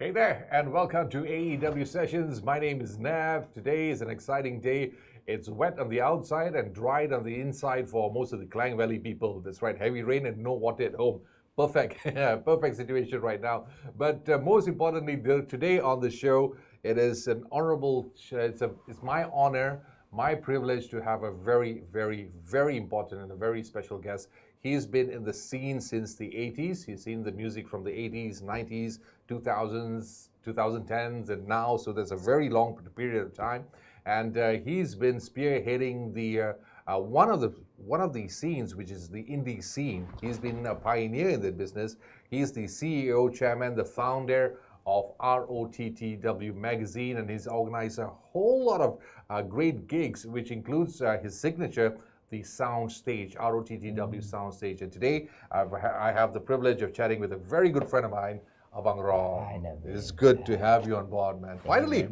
Hey there, and welcome to AEW Sessions. My name is Nav. Today is an exciting day. It's wet on the outside and dried on the inside for most of the Klang Valley people. That's right, heavy rain and no water at home. Perfect, perfect situation right now. But most importantly, today on the show, it is an honorable, it's my honor, my privilege to have a very, very, very important and a very special guest. He's been in the scene since the 80s. He's seen the music from the 80s, 90s, 2000s, 2010s, and now. So there's a very long period of time. And he's been spearheading the one of the scenes, which is the indie scene. He's been a pioneer in the business. He's the CEO, chairman, the founder of ROTTW magazine, and he's organized a whole lot of great gigs, which includes his signature, the sound stage, ROTTW sound stage. And today I have the privilege of chatting with a very good friend of mine, Abang. It's good to have you on board, man. Finally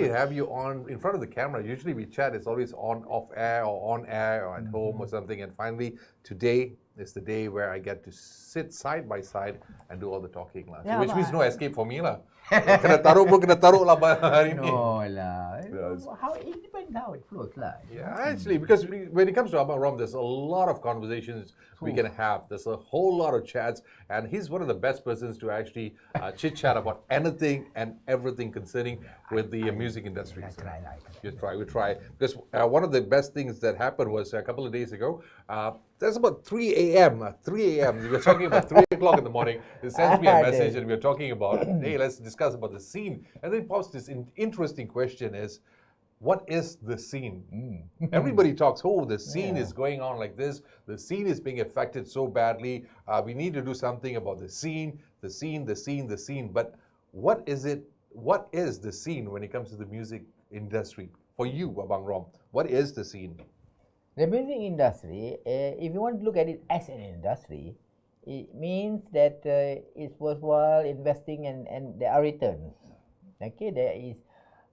have you on in front of the camera. Usually we chat, it's always off air or on air or at home or something. And finally, today is the day where I get to sit side by side and do all the talking. Yeah, which means no escape for me lah. Kena taruh lah hari ni. No lah. How it depends how it flows lah. Yeah, actually, because when it comes to Abang Rom, there's a lot of conversations we can have. There's a whole lot of chats, and he's one of the best persons to actually chit chat about anything and everything concerning with the music industry. We try. Because one of the best things that happened was a couple of days ago. That's about 3 a.m. 3 a.m. We were talking about 3 o'clock in the morning. He sends me a message, and we were talking about, hey, let's discuss about the scene. And then pops this interesting question is, what is the scene? Everybody talks, oh, the scene is going on like this. The scene is being affected so badly. We need to do something about the scene. But what is it? What is the scene when it comes to the music industry? For you, Abang Rom, what is the scene? The music industry, if you want to look at it as an industry, it means that it's worthwhile investing and there are returns. Okay, there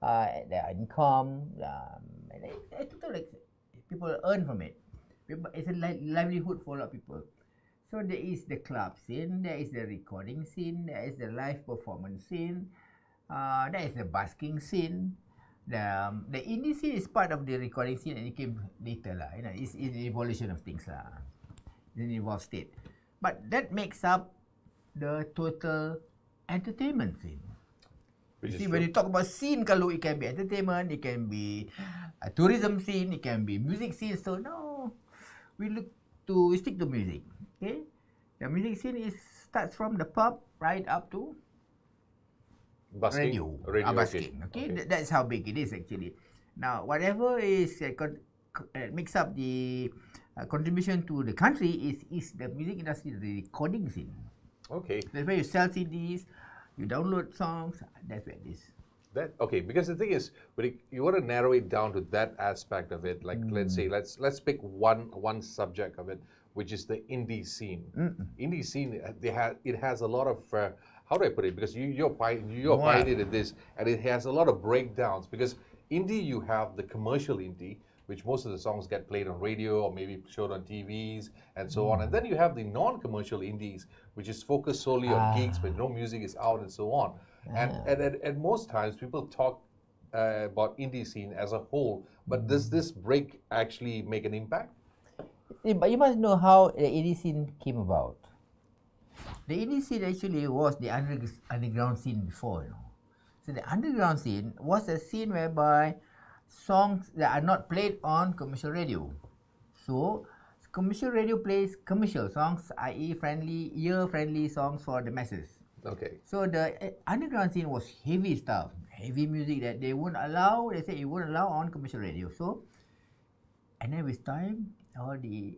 are income, people earn from it. It's a livelihood for a lot of people. So there is the club scene, there is the recording scene, there is the live performance scene, there is the busking scene. The indie scene is part of the recording scene and it came later lah. You know, it's an evolution of things lah. It's an evolved state. But that makes up the total entertainment scene. You see, when you talk about scene, kalau it can be entertainment, it can be a tourism scene, it can be music scene. So no, we stick to music. Okay, the music scene starts from the pub right up to radio. Busking. Okay, that's how big it is actually. Now, whatever is makes up the contribution to the country is the music industry, the recording scene. Okay, that's where you sell CDs. You download songs, that's where it is. Because the thing is, when you want to narrow it down to that aspect of it, like let's say, let's pick one subject of it, which is the indie scene. Indie scene, it has a lot of, how do I put it? Because you're pioneered in this, and it has a lot of breakdowns. Because indie, you have the commercial indie, which most of the songs get played on radio or maybe showed on TVs and so on. And then you have the non-commercial indies, which is focused solely on gigs, but no music is out and so on. And most times people talk about indie scene as a whole, but does this break actually make an impact? But you must know how the indie scene came about. The indie scene actually was the underground scene before. You know? So the underground scene was a scene whereby songs that are not played on commercial radio. So, commercial radio plays commercial songs, i.e. ear-friendly songs for the masses. Okay. So, the underground scene was heavy stuff, heavy music that they won't allow on commercial radio. So, and then with time, all the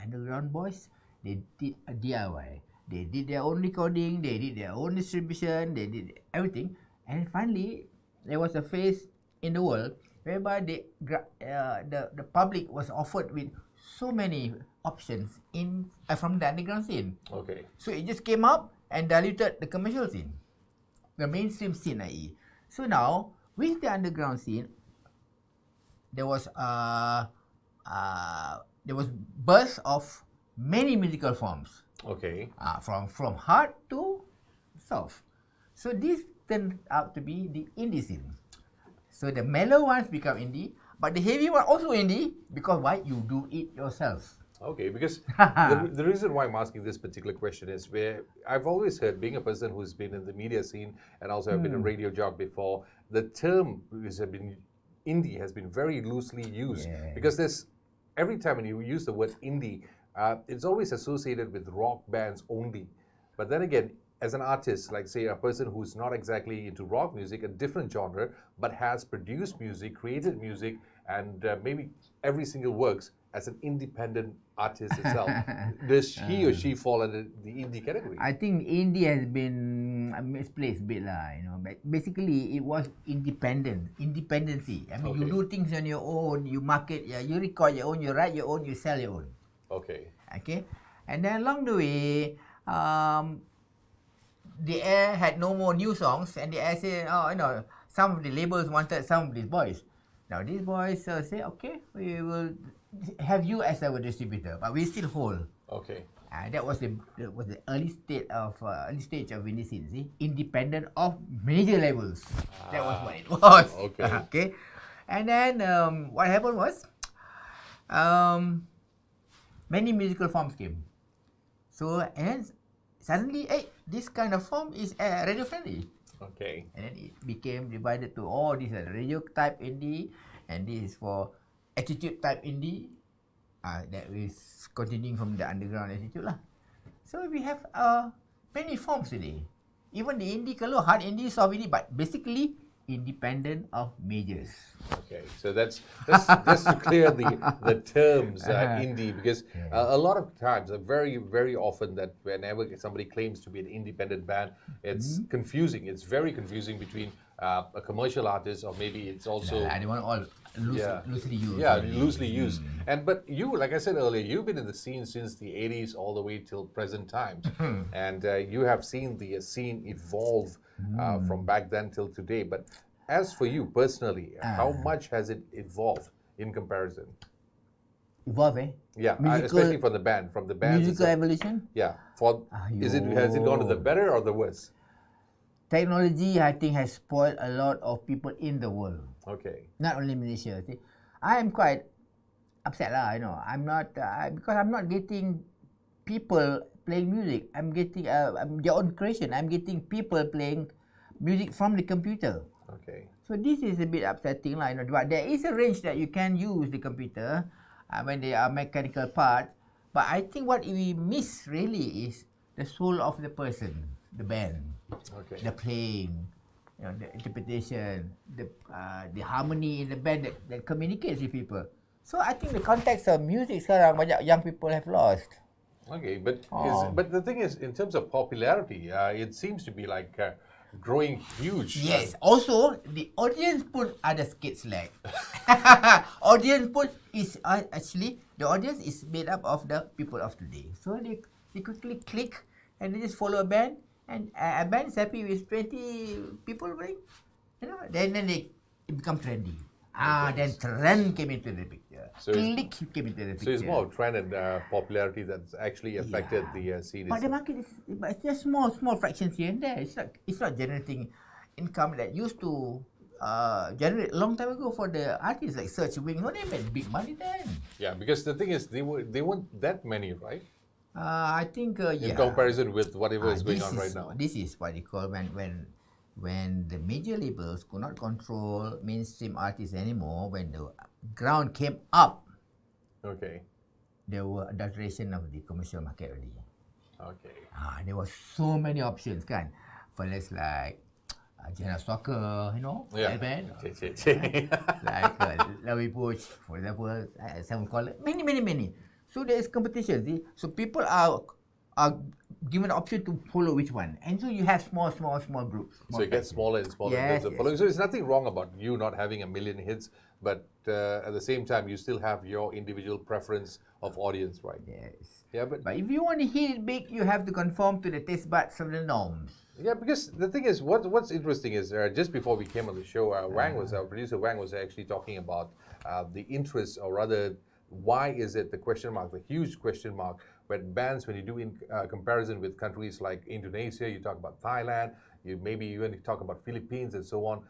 underground boys, they did a DIY. They did their own recording, they did their own distribution, they did everything. And finally, there was a phase in the world whereby the public was offered with so many options from the underground scene. Okay. So it just came up and diluted the commercial scene, the mainstream scene, i.e. So now with the underground scene, there was birth of many musical forms. Okay. From hard to soft. So this turned out to be the indie scene. So the mellow ones become indie, but the heavy one also indie because why? You do it yourself. Okay, because the reason why I'm asking this particular question is where I've always heard, being a person who's been in the media scene and also have been a radio jock before, the term indie has been very loosely used because there's every time when you use the word indie, it's always associated with rock bands only. But then again, as an artist, like say a person who's not exactly into rock music, a different genre, but has produced music, created music, and maybe every single works as an independent artist itself, does he or she fall under the indie category? I think indie has been misplaced a bit lah, But basically, it was independency. I mean, you do things on your own, you market, you record your own, you write your own, you sell your own. Okay. And then along the way, the Air had no more new songs, and the Air said, some of the labels wanted some of these boys. Now these boys say, okay, we will have you as our distributor, but we still hold. Okay. That was the early stage of indie scene. See, independent of major labels. That was what it was. Okay. And then what happened was, many musical forms came. So and suddenly, this kind of form is radio friendly. Okay. And then it became divided to these are radio type indie, and this is for attitude type indie. That is continuing from the underground attitude lah. So we have many forms today. Even the indie, kalau hard indie, soft indie, but basically independent of majors. Okay, so that's just to clear the terms indie, because a lot of times, very very often, that whenever somebody claims to be an independent band, it's confusing. It's very confusing between a commercial artist, or maybe it's also they want all loosely used. Yeah, loosely used. But you, like I said earlier, you've been in the scene since the 80s all the way till present times, and you have seen the scene evolve from back then till today. But as for you personally, how much has it evolved in comparison? Evolve, Yeah, especially from the band, musical evolution. Yeah, has it gone to the better or the worse? Technology, I think, has spoiled a lot of people in the world. Okay. Not only Malaysia. See, I am quite upset lah. I'm not because I'm not getting people playing music. I'm getting their own creation. I'm getting people playing music from the computer. Okay. So this is a bit upsetting lah. But there is a range that you can use the computer when they are mechanical parts. But I think what we miss really is the soul of the person, the band, the playing, the interpretation, the harmony in the band that communicates with people. So I think the context of music sekarang banyak young people have lost. Okay, but the thing is, in terms of popularity, it seems to be like growing huge. Yes. Also, the audience pun ada sikit slack. Audience pun is actually the audience is made up of the people of today. So they quickly click and they just follow a band, and a band is happy with 20 people playing. Then it become trendy. Then trend came into the picture. Click came into the picture. So it's more trend and popularity that's actually affected the scene. But the market is just small fractions here and there. It's not generating income that used to generate a long time ago for the artists like Search Wing. They made big money then. Yeah, because the thing is, they weren't that many, right? I think in comparison with whatever is going on right now. This is what they call when the major labels could not control mainstream artists anymore, when the ground came up, there were adulteration of the commercial market already. Okay. There was so many options, kan? Fellas like Jenna Stalker, that band. Like Larry Bush, for example, some call it many. So there is competition, see? So people are given the option to follow which one, and so you have small groups. So it gets smaller and smaller in terms of following. So there's nothing wrong about you not having a million hits, but at the same time you still have your individual preference of audience, right? Yes. Yeah, but if you want to hit it big, you have to conform to the taste buds of the norms. Yeah, because the thing is, what's interesting is just before we came on the show, our producer Wang was actually talking about the interest, or rather why is it the question mark, the huge question mark, when bands, when you do in comparison with countries like Indonesia, you talk about Thailand, you maybe even talk about Philippines and so on,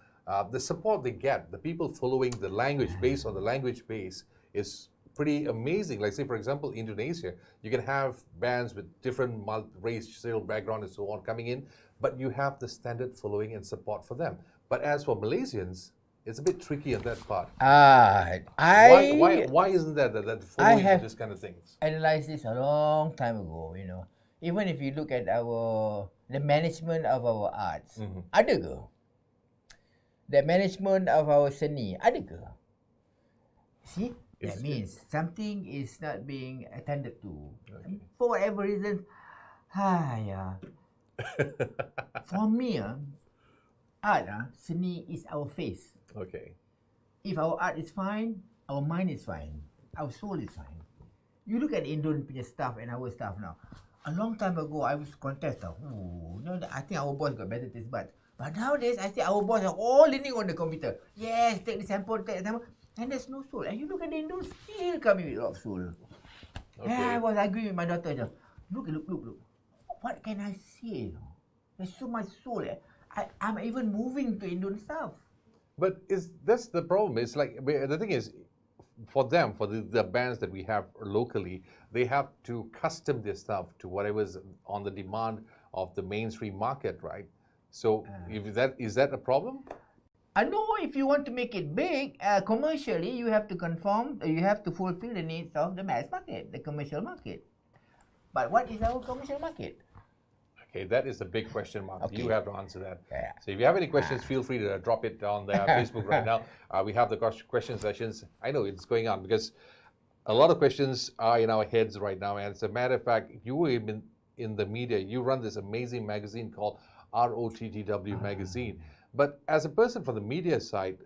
the support they get, the people following the language based on the language base is pretty amazing. Like say, for example, Indonesia, you can have bands with different racial background and so on coming in, but you have the standard following and support for them. But as for Malaysians, it's a bit tricky on that part. Why isn't there that following for this kind of things? Analyzed this a long time ago, you know. Even if you look at the management of our arts, ada ke? The management of our seni, ada ke? See? That means something is not being attended to. Okay. For whatever reason, for me, art, seni is our face. Okay. If our art is fine, our mind is fine, our soul is fine. You look at Indon punya stuff and our stuff now. A long time ago, I was contest. I think our boss got better taste buds. But nowadays, I see our boss are all leaning on the computer. Yes, take the sample, and there's no soul. And you look at the Indon, still coming with a lot of soul. Okay. And I was arguing with my daughter. Look. What can I say? There's so much soul. I'm even moving to Indon stuff. But that's the problem. It's like, the thing is, for them, for the bands that we have locally, they have to custom their stuff to whatever's on the demand of the mainstream market, right? So is that a problem? I know if you want to make it big, commercially, you have to fulfill the needs of the mass market, the commercial market. But what is our commercial market? Okay, that is a big question mark. Okay. You have to answer that. Yeah. So if you have any questions, feel free to drop it on the Facebook right now. We have the question sessions. I know it's going on because a lot of questions are in our heads right now. And as a matter of fact, you were in the media. You run this amazing magazine called ROTTW magazine. But as a person from the media side,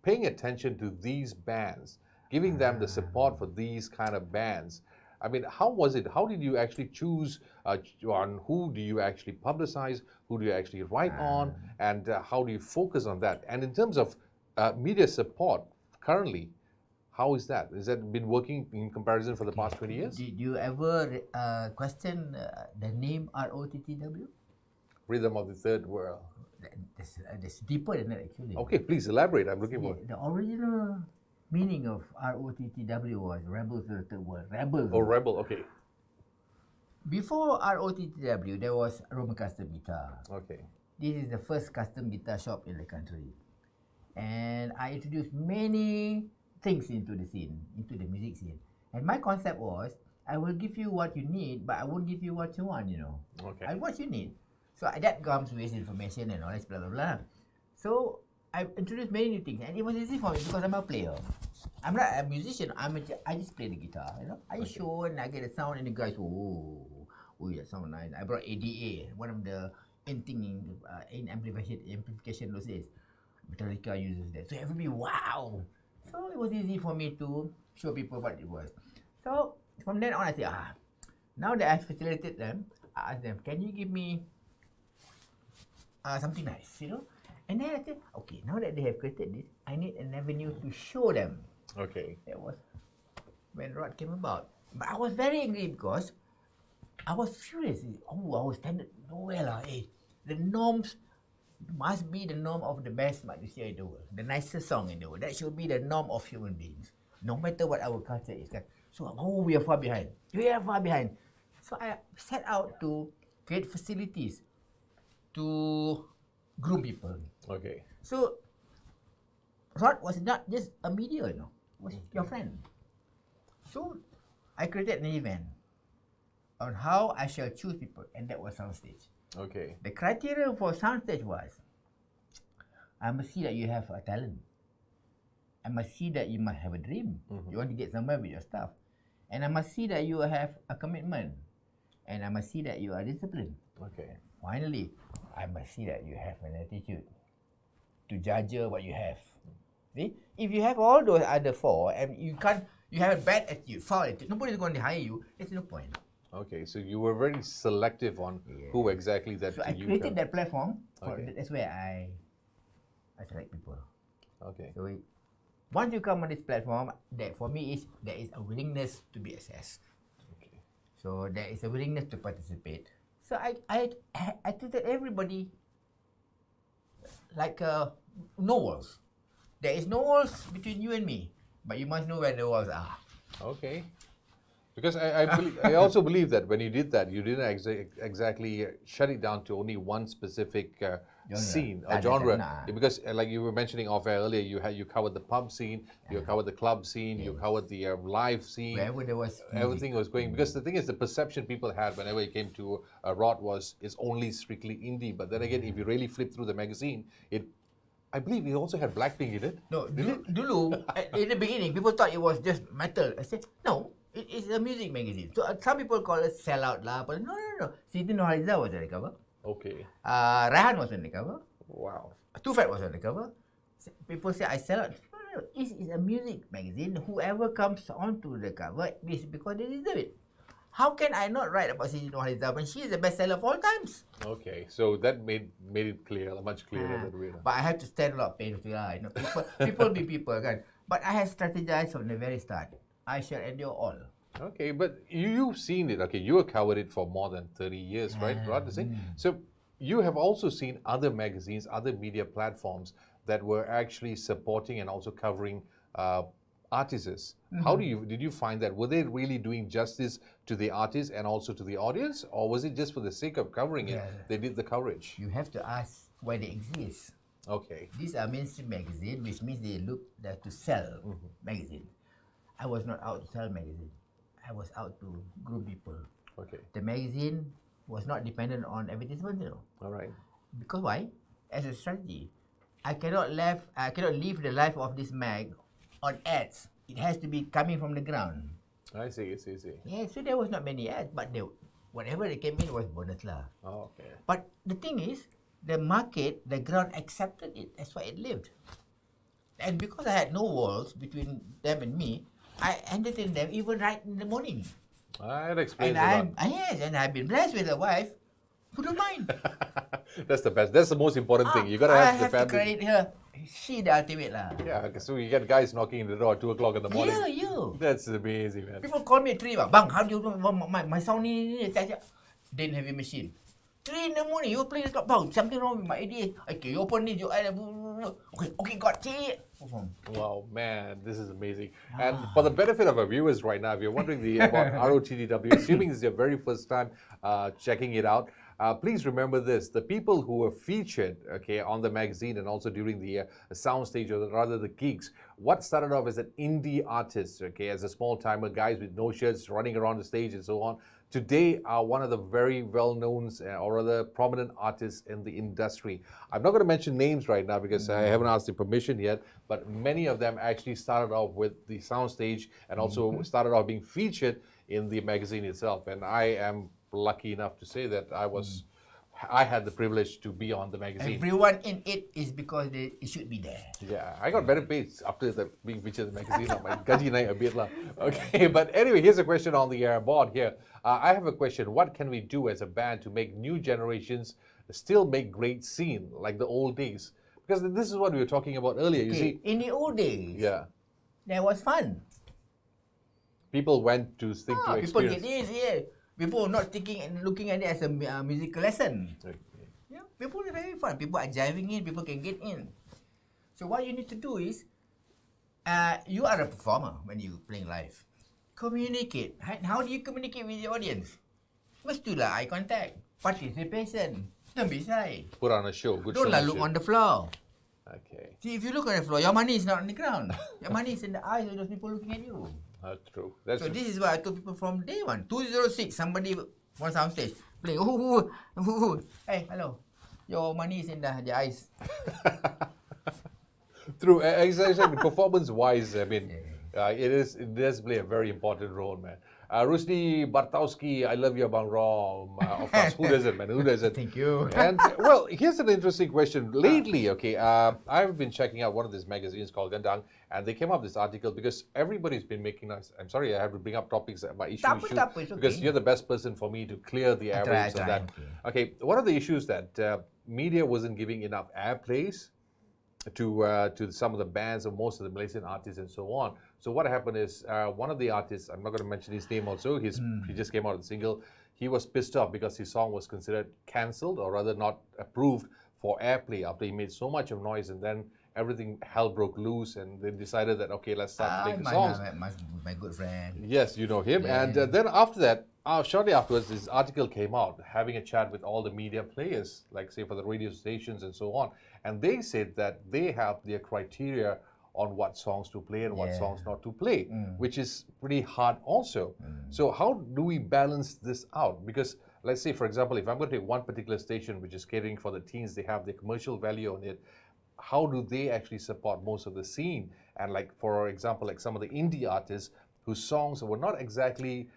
paying attention to these bands, giving them the support for these kind of bands, I mean, how was it? How did you actually choose on who do you actually publicize, who do you actually write on, and how do you focus on that? And in terms of media support currently, how is that? Has that been working in comparison for the past 20 years? Did you ever question the name ROTTW? Rhythm of the Third World. That's deeper than that, actually. Okay, please elaborate. I'm looking for it. The original meaning of ROTTW was Rebels of the Third World. Rebels. Oh, Rebel, okay. Before ROTTW, there was Roman Custom Guitar. Okay. This is the first custom guitar shop in the country. And I introduced many things into the scene, into the music scene. And my concept was, I will give you what you need, but I won't give you what you want, you know. Okay. What you need. So that comes with information and all that, blah, blah, blah. So I introduced many new things, and it was easy for me because I'm a player. I'm not a musician. I just play the guitar. You know, I just show and I get the sound, and the guys, oh, that sound nice. I brought ADA, one of the in amplification those days. Metallica uses that, so everybody, wow. So it was easy for me to show people what it was. So from then on, I said, now that I've facilitated them, I asked them, can you give me something nice, you know? And then I said, okay, now that they have created this, I need an avenue to show them. Okay. That was when Rod came about. But I was very angry because I was furious. Our standard, the norms must be the norm of the best musician in the world, the nicest song in the world. That should be the norm of human beings, no matter what our culture is. So, we are far behind. We are far behind. So I set out to create facilities to groom people. Okay. So Rod was not just a media, you know, was your friend. So I created an event on how I shall choose people, and that was soundstage. Okay. The criteria for soundstage was, I must see that you have a talent. I must see that you must have a dream. You want to get somewhere with your stuff. And I must see that you have a commitment. And I must see that you are disciplined. Okay. Finally, I must see that you have an attitude to judge what you have. See? If you have all those other four and you have a bad attitude, foul attitude, nobody's going to hire you, there's no point. Okay, so you were very selective on who exactly that so you I created that platform. Okay. That's where I select people. Okay. So Once you come on this platform, that for me is there is a willingness to be assessed. Okay. So there is a willingness to participate. So I treated everybody like no walls. There is no walls between you and me, but you must know where the walls are. Okay. Because I also believe that when you did that, you didn't exactly shut it down to only one specific scene or genre. Because like you were mentioning off air earlier, you covered the pub scene, you covered the club scene, you covered the live scene. Wherever there was music. Everything was going. Because the thing is, the perception people had whenever it came to ROT was it's only strictly indie. But then again, if you really flip through the magazine, I believe it also had Blackpink in it. No, dulu in the beginning, people thought it was just metal. I said no. It is a music magazine. So some people call it sellout lah. But no. Siti Nurhaliza was on the cover. Okay. Rehan was on the cover. Wow. Too Fat was on the cover. People say I sell out. No. It is a music magazine. Whoever comes onto the cover is because they deserve it. How can I not write about Siti Nurhaliza when she is the bestseller of all times? Okay, so that made it clear, much clearer that way. But I had to stand a lot of pain. You know, people be people, kan. But I have strategized from the very start. I shall endure all. Okay, but you've seen it. Okay, you have covered it for more than 30 years, right? Right to say. So you have also seen other magazines, other media platforms that were actually supporting and also covering artists. How did you find that? Were they really doing justice to the artists and also to the audience, or was it just for the sake of covering it? They did the coverage. You have to ask why they exist. Okay. These are mainstream magazine, which means they look there to sell magazine. I was not out to sell magazine. I was out to groom people. Okay. The magazine was not dependent on advertisement, you know. All right. Because why? As a strategy, I cannot leave the life of this mag on ads. It has to be coming from the ground. I see. Yeah, so there was not many ads, but whatever they came in was bonus lah. Oh, okay. But the thing is, the market, the ground accepted it. That's why it lived. And because I had no walls between them and me, I entertained them even right in the morning. That explains a lot. Yes, and I've been blessed with a wife who don't mind. That's the best. That's the most important thing. You gotta have the family. I have to credit her. She the ultimate lah. Yeah, so you get guys knocking in the door at 2 o'clock in the morning. Yeah, you. That's amazing, man. People call me at 3. Bang, how do you know my sound ni? Didn't have a machine. 3 in the morning, you play the club. Bang, something wrong with my ADA. Okay, you open this, okay, got it. Wow, man, this is amazing. And for the benefit of our viewers right now, if you're wondering about ROTW, assuming this is your very first time checking it out, please remember this: the people who were featured, okay, on the magazine and also during the soundstage, or rather the gigs, what started off as an indie artist, okay, as a small timer, guys with no shirts running around the stage and so on, today are one of the very well-known or rather prominent artists in the industry. I'm not going to mention names right now because I haven't asked the permission yet, but many of them actually started off with the soundstage and also started off being featured in the magazine itself. And I am lucky enough to say that I had the privilege to be on the magazine. Everyone in it is because it should be there. Yeah, I got better paid after being featured in the magazine. My gaji naik a bit lah. Okay, but anyway, here's a question on the board here. I have a question. What can we do as a band to make new generations still make great scene like the old days? Because this is what we were talking about earlier. You see, in the old days, there was fun. People went to think to experience. People get this, People not thinking and looking at it as a musical lesson. Okay. Yeah, people are very fun. People are jiving in. People can get in. So what you need to do is, you are a performer when you playing live. Communicate. How do you communicate with the audience? Mestilah eye contact, participation. Don't be shy. Put on a show. Good Don't look on the floor. Okay. See, if you look on the floor, your money is not on the ground. Your money is in the eyes of those people looking at you. That's true. So this is what I told people from day one. 206, somebody on soundstage playing. Hey, hello. Your money is in the eyes. True. Exactly. Performance-wise, I mean, it does play a very important role, man. Rusdi Bartowski, I love you, Abang Rom. Of course, who doesn't, man? Who doesn't? Thank you. And, well, here's an interesting question. Lately, okay, I've been checking out one of these magazines called Gandang, and they came up with this article because everybody's been making us. I'm sorry, I have to bring up topics about issues because you're the best person for me to clear the airwaves of that. Okay, one of the issues that media wasn't giving enough airplays to some of the bands of most of the Malaysian artists and so on. So what happened is one of the artists, I'm not going to mention his name also, he just came out with a single. He was pissed off because his song was considered cancelled, or rather not approved for airplay after he made so much of noise, and then everything hell broke loose, and they decided that, okay, let's start playing the songs. My good friend. Yes, you know him. Yeah. And then after that, shortly afterwards, this article came out, having a chat with all the media players, like say for the radio stations and so on. And they said that they have their criteria on what songs to play and what songs not to play, which is pretty hard also. So how do we balance this out? Because let's say, for example, if I'm going to take one particular station which is catering for the teens, they have the commercial value on it. How do they actually support most of the scene? And like, for example, like some of the indie artists whose songs were not exactly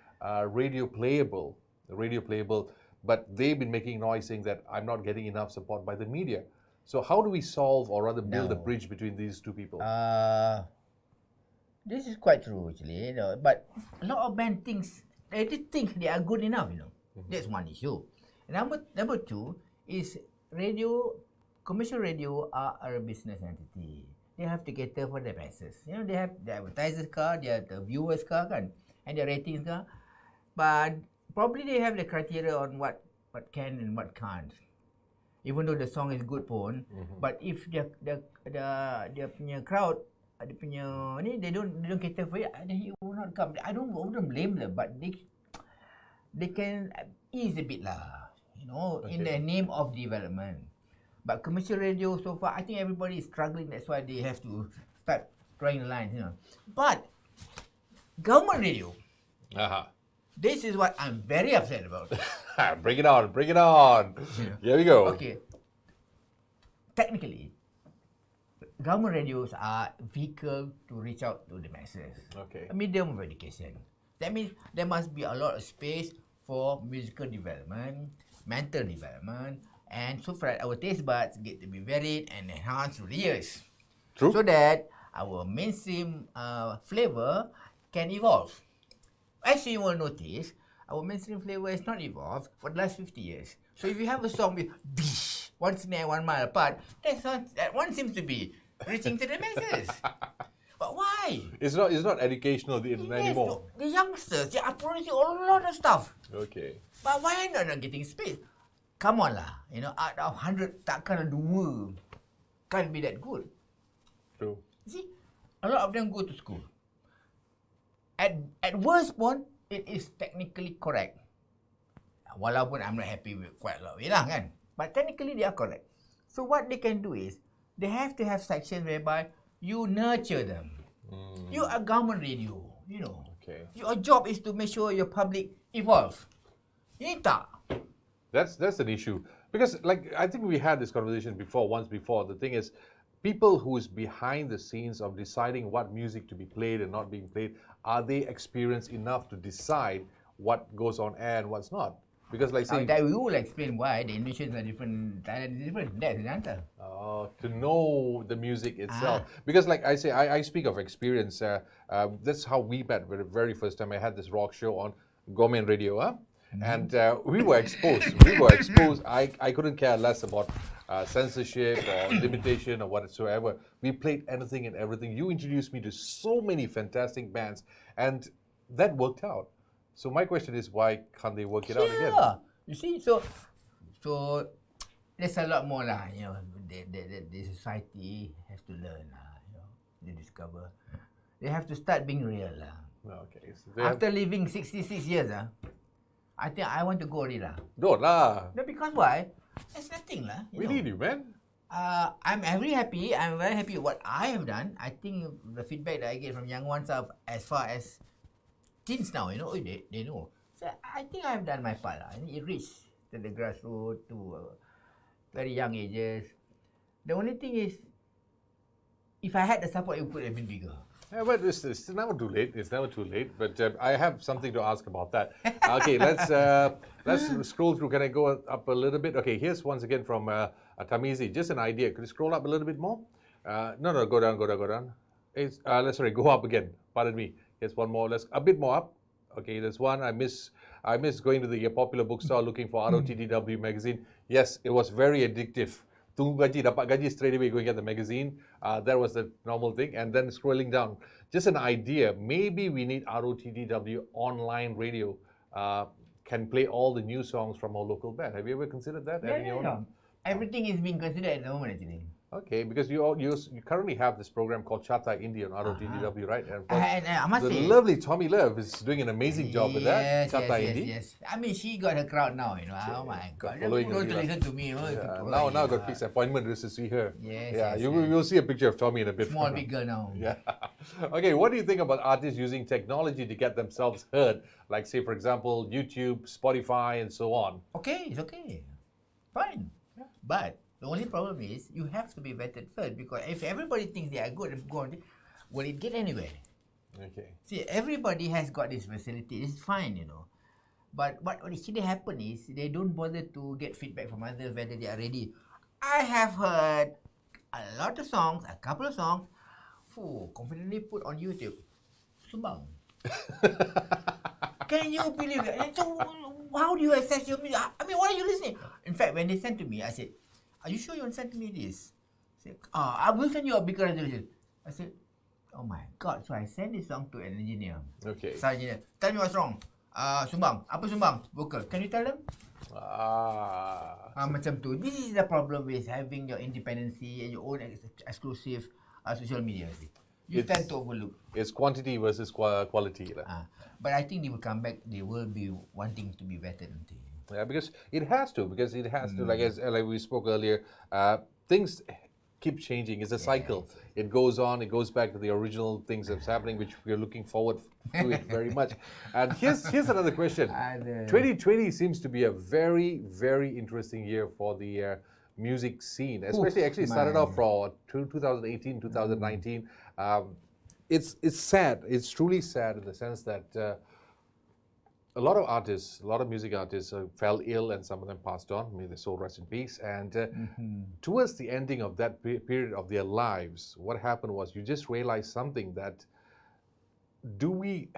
radio playable, but they've been making noise saying that I'm not getting enough support by the media. So how do we solve, or rather build a bridge between these two people? This is quite true, actually. But a lot of band they think they are good enough. That's one issue. Number two is commercial radio are a business entity. They have to cater for their masses. They have the advertisers car, they have the viewers car, and their ratings car. But probably they have the criteria on what can and what can't. Even though the song is good pun, but if the punya crowd, they don't cater for it, then he will not come. I wouldn't blame them, but they can ease a bit lah, in the name of development. But commercial radio so far, I think everybody is struggling. That's why they have to start drawing the lines, But government radio, this is what I'm very upset about. Bring it on. Here we go. Okay. Technically, government radios are vehicle to reach out to the masses. Okay. A medium of education. That means there must be a lot of space for musical development, mental development, and so that our taste buds get to be varied and enhanced through the years. True. So that our mainstream flavor can evolve. As you will notice, our mainstream flavor has not evolved for the last 50 years. So if you have a song with bish, one snare, 1 mile apart, that one seems to be reaching to the masses. But why? It's not educational anymore. The youngsters, they are producing a lot of stuff. Okay. But why not getting space? Come on lah. Out of 100, takkan 2 can't be that good. True. You see, a lot of them go to school. At worst point, it is technically correct. Walaupun I'm not happy with quite a lot of it lah, kan? But technically they are correct. So what they can do is, they have to have sections whereby you nurture them. You are government radio, Okay. Your job is to make sure your public evolve. Ini tak. That's an issue. Because I think we had this conversation once before. The thing is, people who is behind the scenes of deciding what music to be played and not being played, are they experienced enough to decide what goes on air and what's not? Because that we will explain why the Indonesians are different, Thailand is different. That's the answer. To know the music itself. Because like I say, I speak of experience. That's how we met the very first time I had this rock show on Gourmet Radio. And we were exposed. I couldn't care less about censorship or limitation or whatsoever. We played anything and everything. You introduced me to so many fantastic bands, and that worked out. So my question is, why can't they work it out again? You see, so there's a lot more lah. The society has to learn lah. They discover. They have to start being real lah. Okay. So after living 66 years I think I want to go already lah. Don't lah. No, because why? There's nothing lah. We need you, man. I'm very happy. I'm very happy with what I have done. I think the feedback that I get from young ones are as far as teens now, they know. So I think I've done my part. It reached to the grassroots, to very young ages. The only thing is, if I had the support, it could have been bigger. Yeah, but it's never too late. It's never too late. But I have something to ask about that. Okay, let's scroll through. Can I go up a little bit? Okay, here's once again from Tamizi. Just an idea. Could you scroll up a little bit more? No, go down. Go up again. Pardon me. Here's one more. Let's a bit more up. Okay, there's one. I miss going to the popular bookstore looking for ROTW magazine. Yes, it was very addictive. tunggu gaji, dapat gaji straight away, go and get the magazine. That was the normal thing. And then scrolling down, just an idea. Maybe we need ROTW online radio. Can play all the new songs from our local band. Have you ever considered that? Yeah. Everything is being considered at the moment, actually. Okay, because you currently have this program called Chata India on ROTW, right? And, And I must the say, lovely Tommy Love is doing an amazing job with that. Chata India. Yes. I mean, she got her crowd now, you know. Oh my God. Following Don't the listen to me, you know. Now got fixed appointment just to see her. Yes. You will see a picture of Tommy in a bit. Small, big girl now. Yeah. Okay, what do you think about artists using technology to get themselves heard? Like, say, for example, YouTube, Spotify, and so on. Okay, it's okay. Fine. Yeah. But the only problem is you have to be vetted first, because if everybody thinks they are good, will it get anywhere? Okay. See, everybody has got this facility. It's fine, you know. But what actually happen is they don't bother to get feedback from others whether they are ready. I have heard a lot of songs, a couple of songs, confidently put on YouTube. Sumbang. Can you believe that? And so, how do you assess your music? I mean, what are you listening? In fact, when they sent to me, I said, "Are you sure you want to send to me this?" I said, "I will send you a bigger resolution." I said, "Oh my God!" So I sent this song to an engineer. Okay. Sound engineer, tell me what's wrong. Sumbang, apa sumbang? Vocal. Can you tell them? Macam tu. This is the problem with having your independency and your own exclusive social media. You tend to overlook. It's quantity versus quality. But I think they will come back. They will be wanting to be vetted. Yeah, because it has to. Like we spoke earlier, things keep changing. It's a cycle. It goes on. It goes back to the original things that's happening, which we're looking forward to it very much. And here's another question. 2020 seems to be a very, very interesting year for the music scene, especially started off from 2018, 2019. It's sad. It's truly sad in the sense that a lot of music artists fell ill, and some of them passed on. May their soul rest in peace. And towards the ending of that period of their lives, what happened was you just realized something, that do we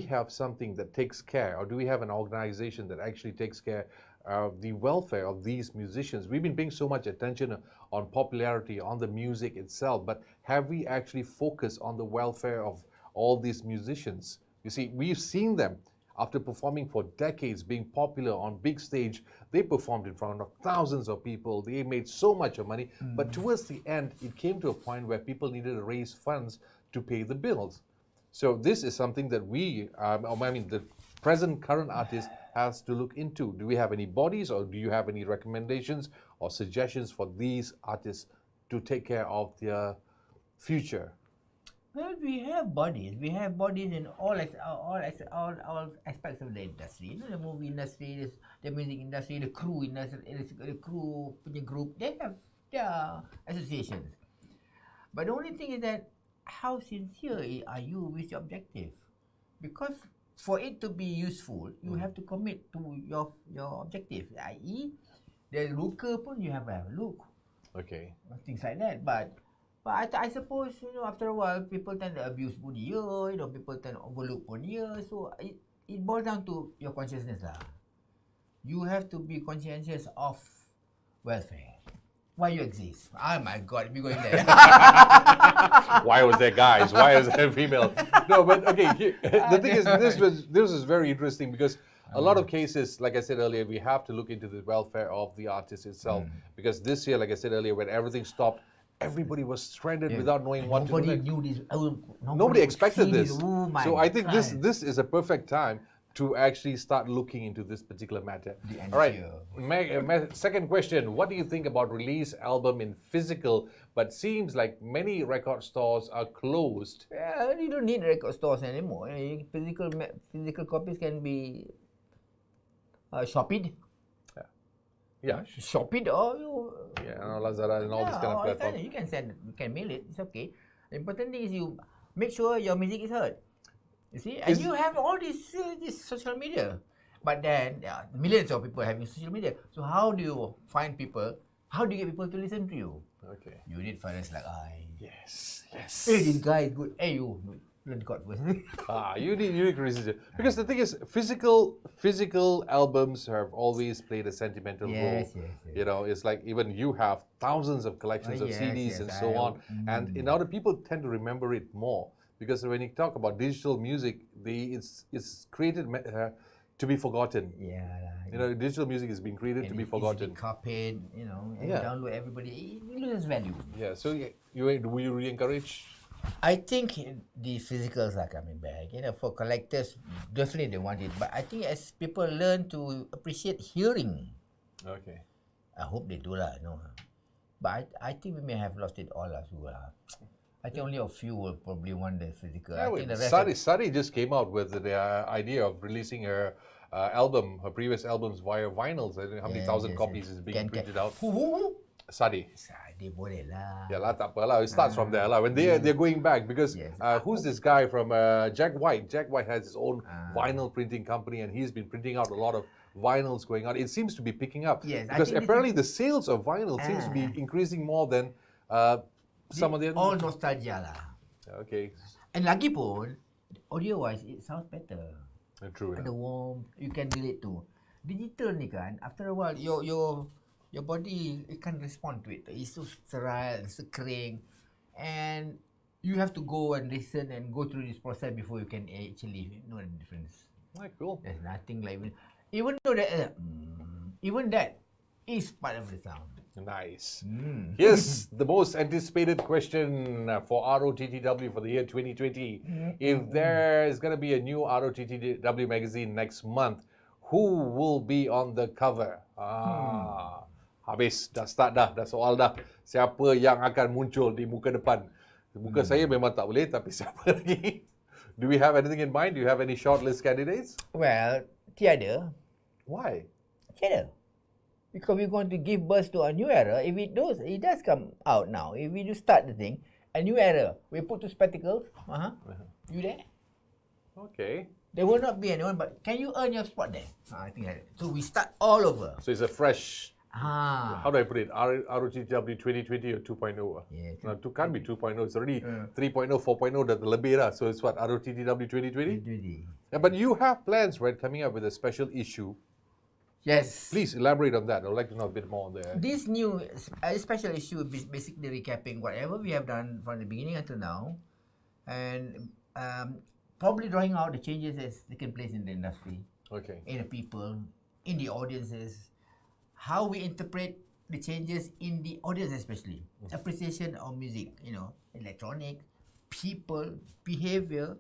have something that takes care, or do we have an organization that actually takes care of the welfare of these musicians? We've been paying so much attention on popularity, on the music itself, but have we actually focused on the welfare of all these musicians? You see, we've seen them after performing for decades, being popular on big stage. They performed in front of thousands of people. They made so much of money. But towards the end, it came to a point where people needed to raise funds to pay the bills. So this is something that the current artist has to look into. Do we have any bodies, or do you have any recommendations or suggestions for these artists to take care of their future? Well, we have bodies. We have bodies in all aspects of the industry. You know, the movie industry, the music industry, the crew industry, the crew punya group. They have their associations. But the only thing is that how sincere are you with your objective? Because for it to be useful, you have to commit to your objective. I.e., the looker pun you have a look. Okay. Things like that. But I suppose, you know, after a while, people tend to abuse pun dia, you know, people tend to overlook pun dia. So it boils down to your consciousness lah. You have to be conscientious of welfare. Why you exist? Oh my God, we going there. Why was there guys? Why is there female? No, but okay. The thing is, this was very interesting, because a lot of cases, like I said earlier, we have to look into the welfare of the artist itself. Because this year, like I said earlier, when everything stopped, everybody was stranded without knowing what to do. Nobody knew this. Nobody expected this. Oh my so I think God. this is a perfect time to actually start looking into this particular matter. All right, second question. What do you think about release album in physical, but seems like many record stores are closed? Yeah, you don't need record stores anymore. Physical copies can be shopped. Yeah. Shop it, or you... Yeah, Lazada and all this kind of platforms. You can mail it, it's okay. The important thing is you make sure your music is heard. You see? And you have all this social media. But then, millions of people having social media. So how do you find people? How do you get people to listen to you? Okay. You need finance like I. Yes. Hey, this guy is good. Hey, you. learn chord first. You need to resist it. Because the thing is, physical albums have always played a sentimental role. Yes. You know, it's like even you have thousands of collections of Yes, CDs yes, and so on. And in order, people tend to remember it more. Because when you talk about digital music, it's created to be forgotten. Yeah. You know, digital music is being created to be forgotten. Copied, you know, and Yeah. download everybody. It loses value. Yeah. So will you re-encourage? I think the physicals are coming back. You know, for collectors, definitely they want it. But I think as people learn to appreciate hearing, Okay. I hope they do lah. No, but I think we may have lost it all as well. I think only a few will probably want the physical. Yeah, I think the rest. Sari just came out with the idea of releasing her her previous albums via vinyls. I don't know how many thousand copies is being printed out. Who? Sadi. Sadi boleh lah. Yeah lah, tak apa lah. It starts from there lah. When they're going back, because who's this guy from Jack White? Jack White has his own vinyl printing company, and he's been printing out a lot of vinyls going on. It seems to be picking up. Yes, because apparently the sales of vinyl seems to be increasing more than some of the all nostalgia lah. Okay. And lagi pun, audio-wise, it sounds better. True. Ada warmth, you can relate to. Digital ni kan, after a while, your body, it can't respond to it. It's so sterile, it's so kering. And you have to go and listen and go through this process before you can actually know the difference. Right, cool. There's nothing like, even though that, even that is part of the sound. Nice. Yes, the most anticipated question for ROTTW for the year 2020. If there is going to be a new ROTTW magazine next month, who will be on the cover? Habis, dah start dah soal dah. Siapa yang akan muncul di muka depan? Muka saya memang tak boleh, tapi siapa lagi? Do we have anything in mind? Do you have any shortlist candidates? Well, tiada. Why? Tiada. Because we're going to give birth to a new era. If it does come out now. If we do start the thing, a new era. We put two spectacles. You there? Okay. There will not be anyone, but can you earn your spot there? I think like that. So we start all over. So it's a fresh. How do I put it? ROTW 2020 or 2.0? Yeah, No, it can't be 2.0. It's already 3.0, 4.0 dah lebih dah. So it's what, ROTW 2020? Yeah, but you have plans, right, coming up with a special issue. Yes. Please elaborate on that. I would like to know a bit more on there. This new special issue is basically recapping whatever we have done from the beginning until now, and probably drawing out the changes that's taken place in the industry, in the people, in the audiences, how we interpret the changes in the audience, especially appreciation of music, electronic, people, behavior,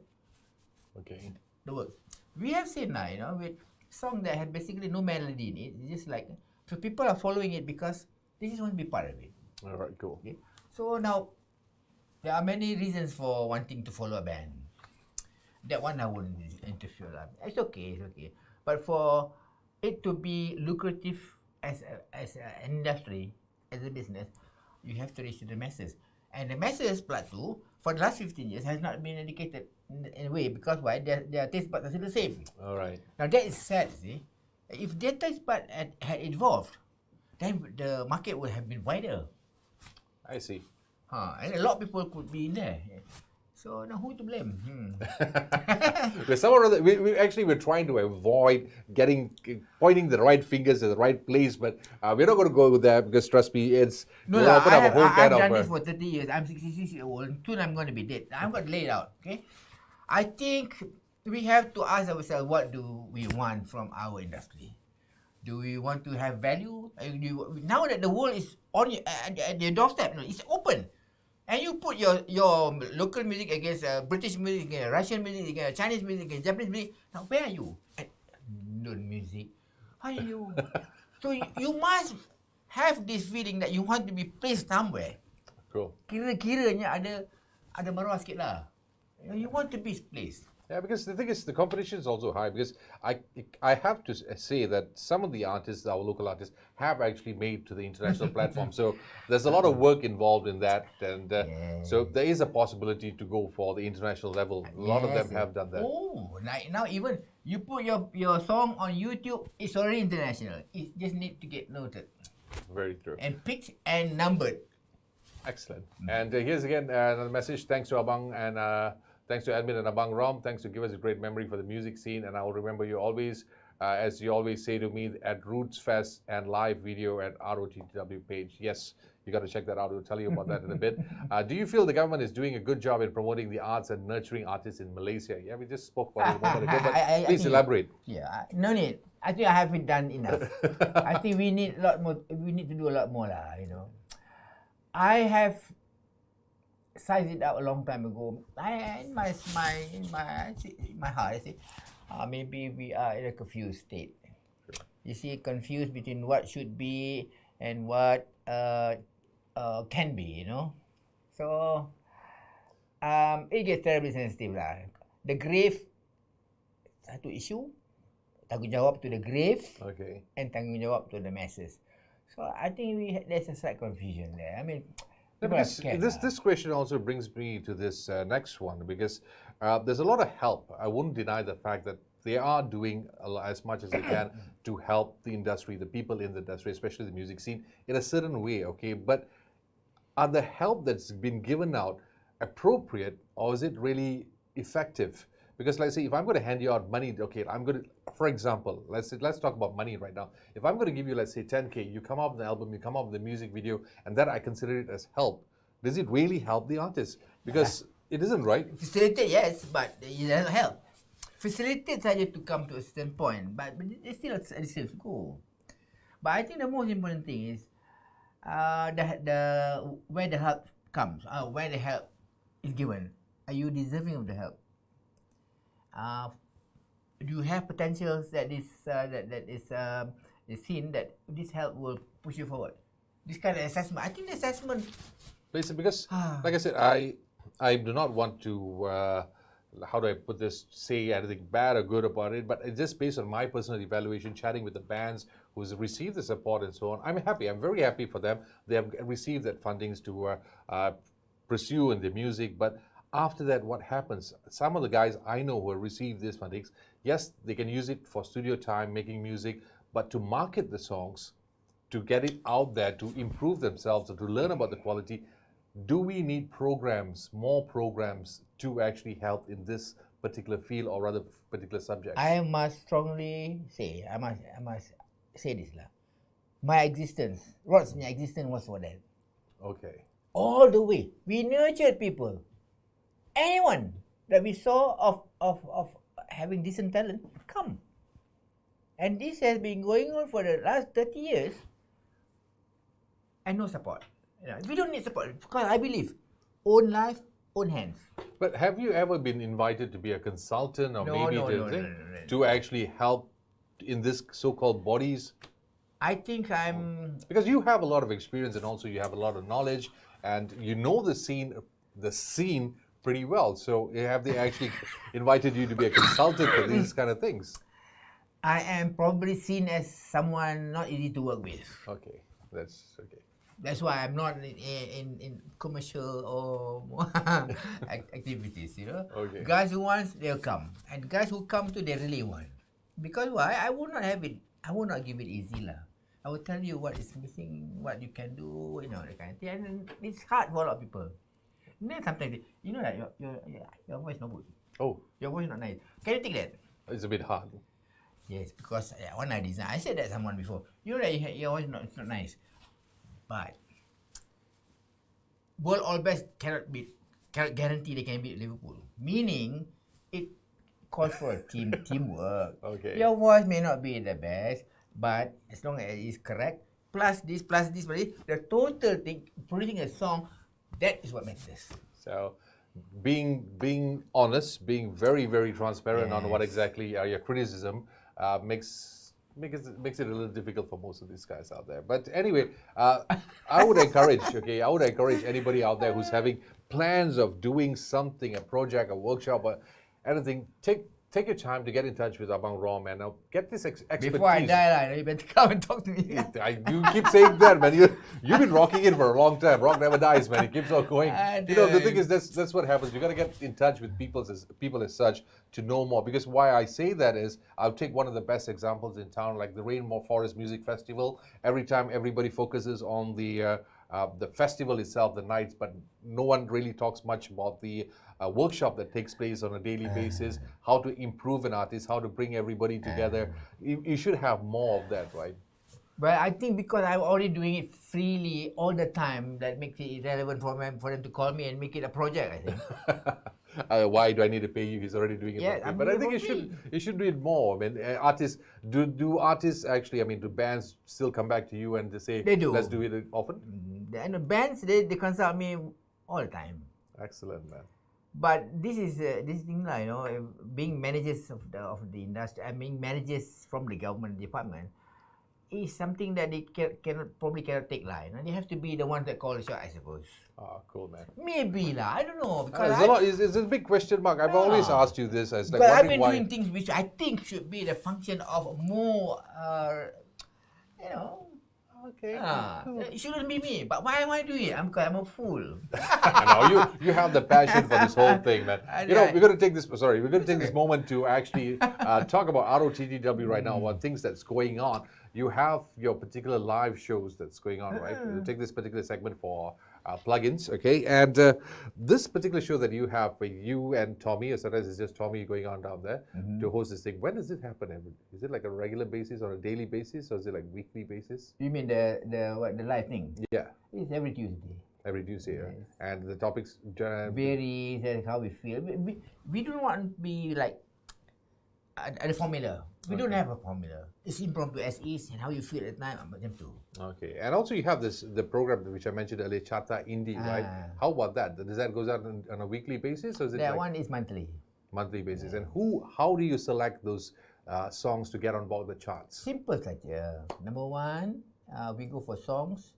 the work. We have seen now, with song that had basically no melody in it, it's just like, so people are following it because they just want to be part of it. All right, cool. Okay? So now, there are many reasons for wanting to follow a band. That one I wouldn't interfere. It's okay. But for it to be lucrative as an industry, as a business, you have to reach to the masses. And the masses, Platu, for the last 15 years, has not been educated in a way. Because why? Their taste buds are still the same. All right. Now that is sad, see. If their taste bud had evolved, then the market would have been wider. I see. And a lot of people could be in there. So now who to blame? We're trying to avoid pointing the right fingers at the right place, but we're not going to go there because trust me, it's I've done this for 30 years. I'm 66 years old. Soon I'm going to be dead. I'm going to lay it out. Okay, I think we have to ask ourselves, what do we want from our industry? Do we want to have value? Now that the world is on at your doorstep, it's open. And you put your local music against British music, against Russian music, against Chinese music, against Japanese music. Now, where are you? Known music. How are you? So you must have this feeling that you want to be placed somewhere. Cool. Kira-kiranya ada maruah sikit lah. You want to be placed. Yeah, because the thing is, the competition is also high. Because I have to say that some of the artists, our local artists, have actually made to the international platform. So there's a lot of work involved in that, and so there is a possibility to go for the international level. A lot of them have done that. Oh, now even you put your song on YouTube, it's already international. It just need to get noted. Very true. And picked and numbered. Excellent. And here's again another message. Thanks to Abang and Thanks to Admin and Abang Rom. Thanks to give us a great memory for the music scene. And I will remember you always, as you always say to me, at Roots Fest and live video at ROTW page. Yes, you got to check that out. We'll tell you about that in a bit. Do you feel the government is doing a good job in promoting the arts and nurturing artists in Malaysia? Yeah, we just spoke about it a moment ago, but please elaborate. Yeah, no need. I think I haven't done enough. I think we need a lot more. We need to do a lot more, lah. You know, I have sized it out a long time ago. In my heart, I say, maybe we are in a confused state. You see, confused between what should be and what can be. You know, so it gets terribly sensitive, lah. The grave, satu isu. Tanggungjawab to the grave, and tanggungjawab to the masses. So I think there's a slight confusion there. I mean, this question also brings me to this next one, because there's a lot of help. I wouldn't deny the fact that they are doing as much as they can to help the industry, the people in the industry, especially the music scene, in a certain way. Okay, but are the help that's been given out appropriate, or is it really effective? Because, like, say, if I'm going to hand you out money, okay, I'm going to, for example, let's talk about money right now. If I'm going to give you, let's say, 10K, you come up with an album, you come up with a music video, and that I consider it as help. Does it really help the artist? Because it isn't, right? Facilitate, yes, but it doesn't help. Facilitate saja to come to a certain point, but it's still a safe goal. But I think the most important thing is where the help comes, where the help is given. Are you deserving of the help? Do you have potentials that is seen that this help will push you forward? This kind of assessment. I think the assessment. Because, like I said, I do not want to, how do I put this, say anything bad or good about it, but it's just based on my personal evaluation, chatting with the bands who's received the support and so on. I'm happy. I'm very happy for them. They have received that fundings to pursue in the music, but after that, what happens? Some of the guys I know who have received these fundings, yes, they can use it for studio time, making music, but to market the songs, to get it out there, to improve themselves, or to learn about the quality, do we need programs, more programs, to actually help in this particular field or rather particular subject? I must strongly say, I must say this lah. My existence, Rod's existence was for that. Okay. All the way, we nurtured people. Anyone that we saw of having decent talent, come. And this has been going on for the last 30 years and no support. We don't need support because I believe own life, own hands. But have you ever been invited to be a consultant or to actually help in this so-called bodies? I think I'm... Because you have a lot of experience and also you have a lot of knowledge and you know the scene pretty well. So have they actually invited you to be a consultant for these kind of things? I am probably seen as someone not easy to work with. Okay, that's okay. That's why I'm not in commercial or activities, you know. Okay. Guys who want, they'll come. And guys who come to, they really want. Because why? I will not have it, I will not give it easy lah. I will tell you what is missing, what you can do, you know, that kind of thing. And it's hard for a lot of people. And then sometimes, you know that your voice not good. Oh. Your voice not nice. Can you take that? It's a bit hard. Yes, because when I design, I said that to someone before. You know that your voice not nice. But World All Best cannot guarantee they can beat Liverpool. Meaning, it calls for a teamwork. Okay. Your voice may not be the best, but as long as it is correct, plus this, the total thing, producing a song, that is what matters. So, being honest, being very, very transparent on what exactly your criticism makes it a little difficult for most of these guys out there. But anyway, I would encourage anybody out there who's having plans of doing something, a project, a workshop, or anything, take your time to get in touch with Abang Rom and get this expertise. Before I die, you better come and talk to me. You keep saying that, man. You've been rocking it for a long time. Rock never dies, man. It keeps on going. The thing is, that's what happens. You got to get in touch with people as such to know more. Because why I say that is, I'll take one of the best examples in town, like the Rainforest Music Festival. Every time everybody focuses on the the festival itself, the nights, but no one really talks much about the workshop that takes place on a daily basis, how to improve an artist, how to bring everybody together. You should have more of that, right? But I think because I'm already doing it freely all the time, that makes it irrelevant for them to call me and make it a project, I think. Why do I need to pay you? He's already doing it. Yeah, for free. I'm But I doing think it for you should do it more. I mean, artists do artists actually? I mean, do bands still come back to you and they say, They do. let's do it often? And the bands, they consult me all the time. Excellent, man. But this is this thing, like, you know, being managers of the industry, I mean managers from the government department, is something that they probably cannot take line. And they have to be the ones that call the shot, I suppose. Oh, cool, man. Maybe lah, I don't know. Because It's a big question mark. I've always asked you this. It's like, but I've wondering been why. doing things which I think should be the function of more, you know. Okay. It shouldn't be me. But why am I doing it? I'm a fool. No, you have the passion for this whole thing, man. You know, we're going to take this. Sorry, we're going to take this moment to actually talk about ROTW right now. What things that's going on. You have your particular live shows that's going on, right? We'll take this particular segment for plugins, okay? And this particular show that you have for you and Tommy, or sometimes it's just Tommy going on down there to host this thing. When does it happen? Is it like a regular basis or a daily basis, or is it like weekly basis? You mean the live thing? Yeah. It's every Tuesday. Every Tuesday, Yes. And the topics Varies how we feel. We don't want to be like a formula. We don't have a formula. It's impromptu as is, and how you feel at night, them too. Okay, and also you have the program which I mentioned earlier, Chata Indie, right? How about that? Does that goes out on a weekly basis, or is it That like one is monthly. monthly basis? And how do you select those songs to get on board the charts? Simple saja. Number one, we go for songs.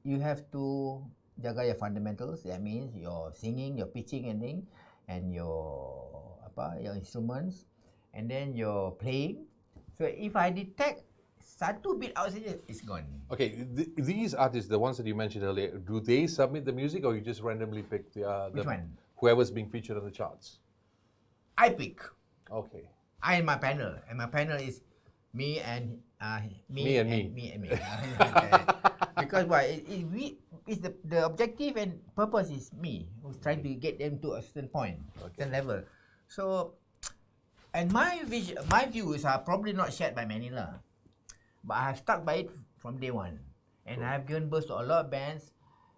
You have to jaga your fundamentals. That means your singing, your pitching and thing, and your instruments, and then your playing. So if I detect satu bit out saja, it's gone. Okay, these artists, the ones that you mentioned earlier, do they submit the music, or you just randomly pick Which one? whoever's being featured on the charts? I pick. Okay. I and my panel, my panel is me and Me and me. Because why? It's the objective and purpose is me who's trying to get them to a certain point, certain level. So, and my views are probably not shared by many lah, but I have stuck by it from day one, and I have given birth to a lot of bands,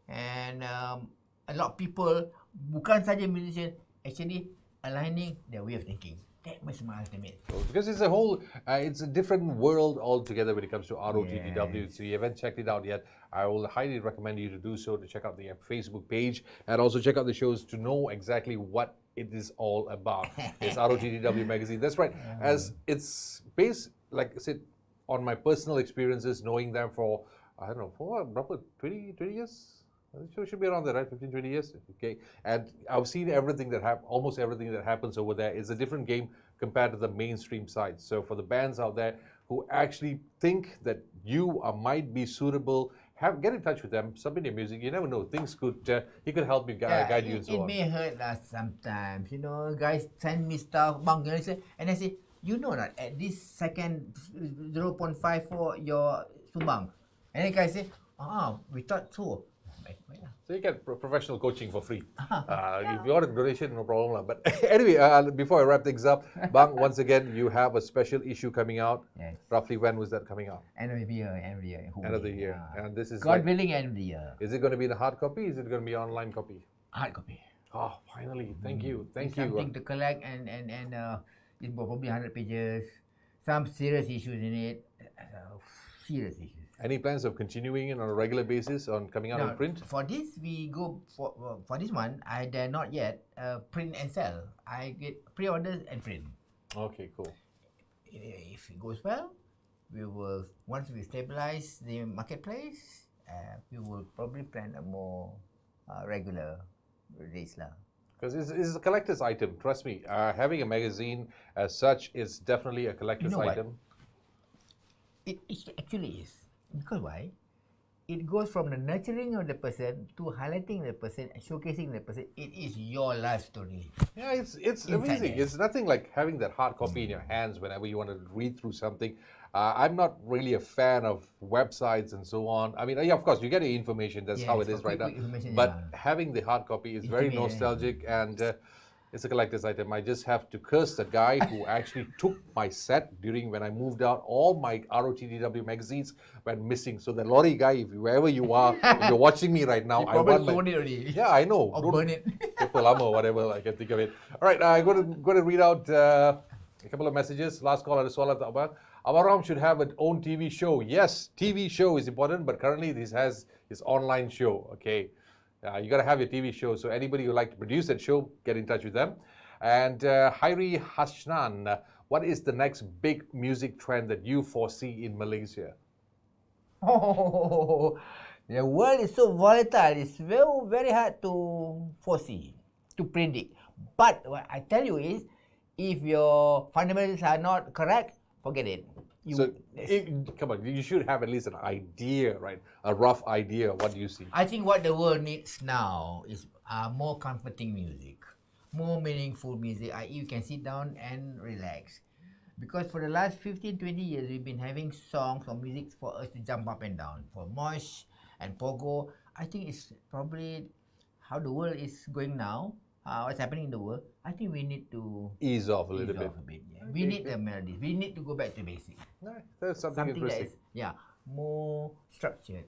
and a lot of people, bukan saja musician, actually aligning their way of thinking. That was my ultimate. Because it's a whole, it's a different world altogether when it comes to ROTW. Yes. So you haven't checked it out yet. I will highly recommend you to do so, to check out the Facebook page and also check out the shows to know exactly what it is all about. It's ROTW magazine. That's right. As it's based, like I said, on my personal experiences, knowing them for, I don't know, for roughly 20 years? It should be around there, right? 15, 20 years. Okay. And I've seen everything that almost everything that happens over there. It's a different game compared to the mainstream side. So for the bands out there who actually think that you might be suitable, get in touch with them, submit your music. You never know. Things could, he could help you, guide you and so on. It may hurt us sometimes. You know, guys send me stuff, bang, and I say, you know that at this second 0.54 your sumbang. And the guy say, we thought so. So you get professional coaching for free. If you want a donation, no problem. But anyway, before I wrap things up, Bang, once again, you have a special issue coming out. Yes. Roughly when was that coming out? End of the year. End of the year. And this is God willing, end of the year. Is it going to be in a hard copy? Is it going to be online copy? Hard copy. Oh, finally. Thank you. Thank It's you. something to collect and it's probably 100 pages. Some serious issues in it. Serious issues. Any plans of continuing it on a regular basis on coming out in print? For this, we go for this one. I dare not yet print and sell. I get pre-orders and print. Okay, cool. If it goes well, we will, once we stabilize the marketplace, we will probably plan a more regular release lah. Because it's a collector's item. Trust me, having a magazine as such is definitely a collector's item. It actually is. Because why? it goes from the nurturing of the person to highlighting the person and showcasing the person. It is your life story. Yeah, it's Inside amazing. there. It's nothing like having that hard copy in your hands whenever you want to read through something. I'm not really a fan of websites and so on. I mean, yeah, of course, you get your information. That's how Yes, it is for right now. quick information, But yeah. having the hard copy is very Intimate, nostalgic, and it's a collector's item. I just have to curse the guy who actually took my set during when I moved out. All my ROTW magazines went missing. So the lorry guy, if wherever you are, if you're watching me right now, You I probably want my. sold it already. Yeah, I know. Or Don't- burn it. Lama or whatever I can think of it. All right, I'm going to read out a couple of messages. Last call on the Solat Abang. Abang should have an own TV show. Yes, TV show is important, but currently this has his online show. Okay, you got to have your TV show. So anybody who would like to produce that show, get in touch with them. And Hairi Hashnan, what is the next big music trend that you foresee in Malaysia? Oh, the world is so volatile. It's very, very hard to foresee, to predict. But what I tell you is, if your fundamentals are not correct, forget it. Come on, you should have at least an idea, right? A rough idea. What do you see? I think what the world needs now is more comforting music, more meaningful music. You can sit down and relax. Because for the last 15, 20 years, we've been having songs or music for us to jump up and down. For Mosh and Pogo, I think it's probably how the world is going now, what's happening in the world. I think we need to Ease off a little bit. Yeah. We need the melodies. We need to go back to basics. That's something Something that interesting. is, more structured.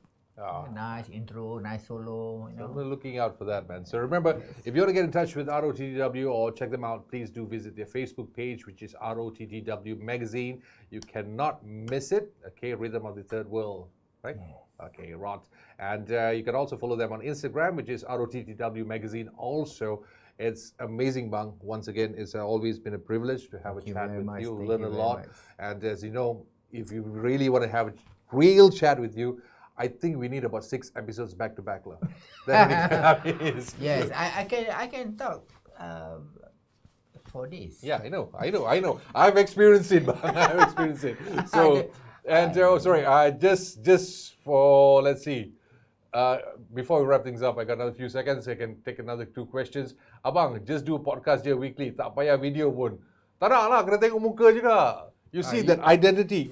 Nice intro, nice solo. You know. I'm looking out for that, man. So remember, if you want to get in touch with ROTW or check them out, please do visit their Facebook page, which is ROTW Magazine. You cannot miss it. Okay, Rhythm of the Third World, right? Okay, Rot. And you can also follow them on Instagram, which is ROTW Magazine. Also, it's amazing, Bang. Once again, it's always been a privilege to have a chat with you, learn a lot. And as you know, if you really want to have a real chat with you, I think we need about 6 episodes back to back, lah. Yes, I can talk for this. Yeah, I know. I've experienced it, Bang. I've experienced it. So, and sorry, just for let's see. Before we wrap things up, I got another few seconds. I can take another 2 questions. Abang, just do a podcast je weekly. Tak payah video pun. Tak nak lah, kena tengok muka juga. You see that identity.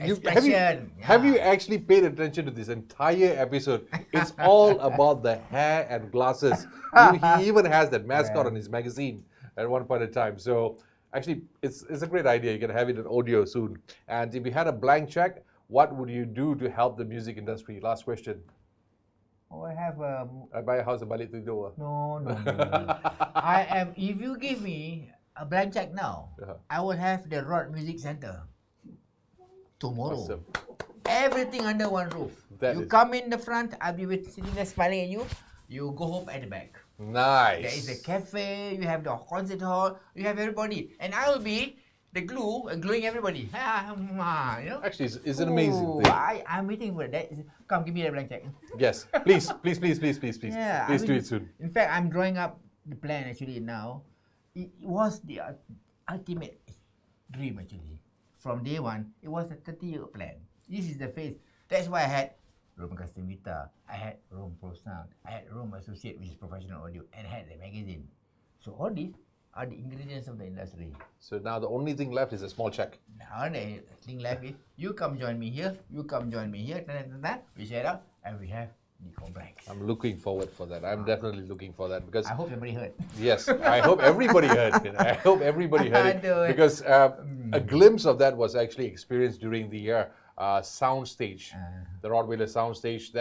Have you actually paid attention to this entire episode? It's all about the hair and glasses. He even has that mascot on his magazine at one point in time. So actually, it's a great idea. You can have it in audio soon. And if you had a blank check, what would you do to help the music industry? Last question. I have a... I buy a house and balik tidur. No. If you give me a blank check now, I will have the Rod Music Center. Tomorrow. Awesome. Everything under one roof. You come in the front, I'll be sitting there smiling at you. You go home at the back. Nice. There is a cafe, you have the concert hall, you have everybody. And I will be the glue and gluing everybody. You know? Actually, it's an amazing thing. I'm waiting for that. Come, give me that blank check. Yes. Please. Yeah, Please do it soon. In fact, I'm drawing up the plan actually now. It was the ultimate dream actually. From day one, it was a 30-year plan. This is the phase. That's why I had Rome Custom Vita, I had Rome Pro Sound, I had Rome Associate, which is professional audio, and I had the magazine. So all these are the ingredients of the industry. So now the only thing left is a small check. Now the thing left is, you come join me here, you come join me here, we share out, and we have the complex. I'm looking forward for that. I'm definitely looking for that because I hope everybody heard. Yes, I hope everybody heard it. I hope everybody heard it because a glimpse of that was actually experienced during the soundstage, the Rottweiler soundstage.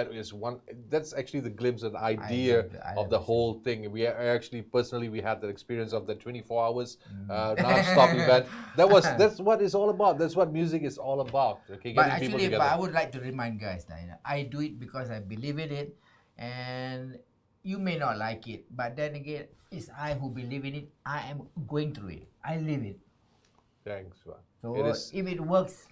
That's actually the glimpse and idea of the whole thing. We actually personally we had that experience of the 24 hours non-stop event. That's what it's all about. That's what music is all about. Okay, But actually, I would like to remind guys that I do it because I believe in it, and you may not like it, but then again, it's I who believe in it. I am going through it. I live it. Thanks. So if it works,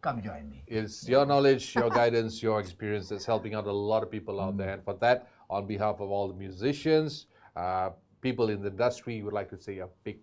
come join me. It's your knowledge, your guidance, your experience that's helping out a lot of people out there. And for that, on behalf of all the musicians, people in the industry, would like to say a big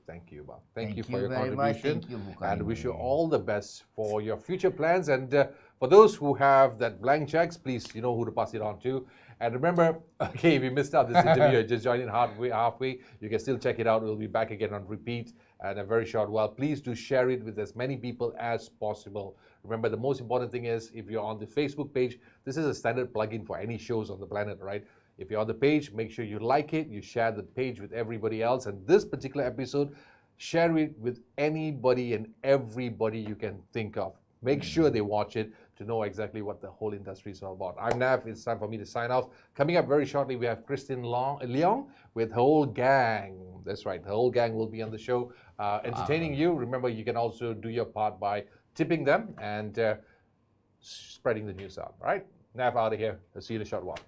thank you, Abang. Thank you for your contribution. Thank you, and wish you all the best for your future plans. And For those who have that blank checks, please, you know who to pass it on to. And remember, okay, if you missed out this interview, just join in halfway, you can still check it out. We'll be back again on repeat in a very short while. Please do share it with as many people as possible. Remember, the most important thing is if you're on the Facebook page, this is a standard plugin for any shows on the planet, right? If you're on the page, make sure you like it, you share the page with everybody else. And this particular episode, share it with anybody and everybody you can think of. Make sure they watch it to know exactly what the whole industry is all about. I'm Nav. It's time for me to sign off. Coming up very shortly, we have Christine Leong with her whole gang. That's right. Her whole gang will be on the show entertaining you. Remember, you can also do your part by tipping them and spreading the news out. All right? Nav out of here. I'll see you in a short while.